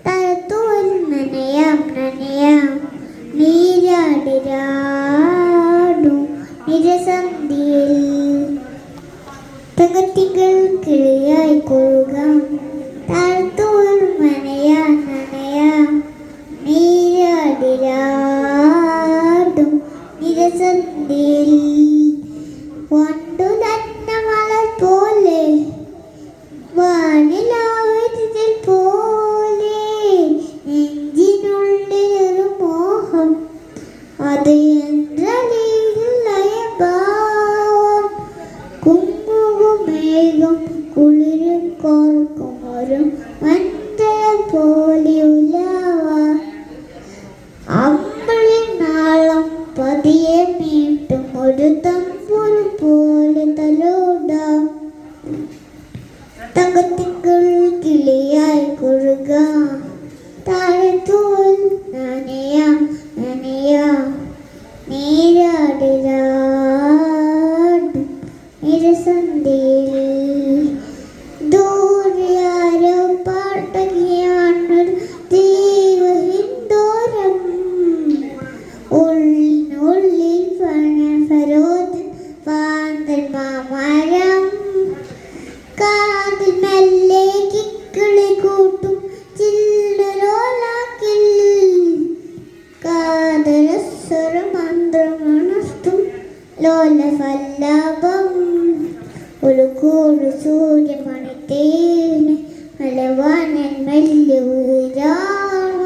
തലത്തോൽ നനയാം നീരാടിരാടും നിരസന്ധിയിൽ തങ്കത്തിങ്കൾ കിളിയായി കൊഴുകാം. തലത്തോൽ നനയാം നീരാടിരാടും നിരസന്ധിയിൽ വണ്ടു തന്ന മലർ പോലെ വാനിലാവതിൽ പോലെ നെഞ്ചിനുള്ളിലൊരു മോഹം അത് യന്ത്രലയഭാവം കുങ്കുമേഘം കുളിരും കോർക്കും ഒരു മന്ത്രം പോലെ ഉലാവ അമ്പളിൻ നാളം പതിയെ മീട്ടും ഒരു തമ്പുരു പോലെ തലോടാം. തങ്കത്തിങ്കൾ കിളിയായി കൊഴുകാം. താഴത്തോൽ നനയാം നീരാടിരാടും നിരസന്ധിയിൽ ദൂരെ ആരോ പാട്ടകിയാണൊരു ദീപഹിന്ദോരം ഉള്ളിനുള്ളിൽ ഫരോദ് പാന്തൽ മാമരം കാതിൽ മെല്ലെ കിക്കിളി കൂട്ടും ചില്ലരോലാക്കിൽ കാതരസ്വര മന്ത്രമണുഷ്ടും ലോലഫല്ലഭം ഒരു കൂട് സൂര്യമണിത്തേന് മലവാനൻ മെല്ലുരാമ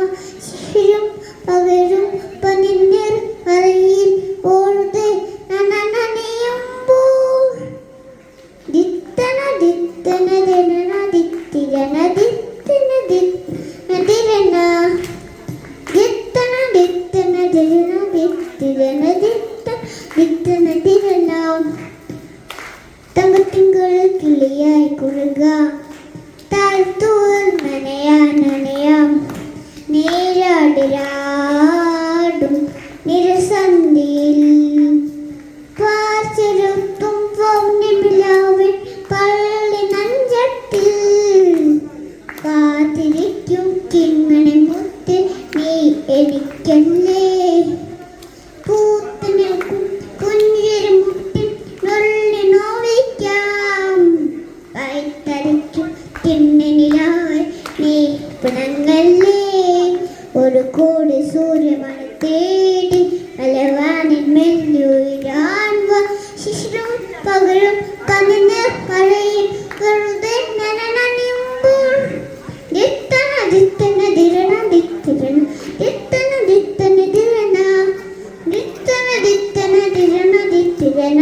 ശിശിരം പകരും പനിന്നിർ മറയിൽ ഓർത്ത് നനയുമ്പോൾ ദിത്തന ദിത്തന ദിനന ദിത്തിരന ദിത്തന ദിത്തിരന ദിത്തന ദിത്തന ദിന ദിത്തിരന ദിത്തന ദിരന തങ്കത്തിങ്കൾ കിളിയായി കൊഴുകാം. താഴ്ത്തോൽ നനയാം നീരാടിരാടും നിരസന്ധിയിൽ പാർച്ചെടുത്തും പൗർണിമിലാവിൻ പള്ളി നഞ്ചത്തിൽ കാത്തിരിക്കും കിങ്ങണി മുത്ത് നീ എനിക്കല്ലേ പൂത്തിനിൽക്കും പുഞ്ചിരി മുട്ടിൽ നുള്ളി നോവിക്കാം വൈത്തരിക്കും കിണ്ണനിലായി നീ പിണങ്ങല്ലേ ഒരു കോടി സൂര്യമണി തേടി മലവാനിൽ മെല്ലുയിരാൻ ശിശിരം പകരും പനിന്നിർ മഴയിൽ വെറുതെ നനയുമ്പോൾ ദിത്തന ദിത്തന ദിരണ ദിത്തിരന ദിത്തന ദിത്തന ദിരണ ദിത്തന ദിത്തന ദിരണ ദിത്തിരന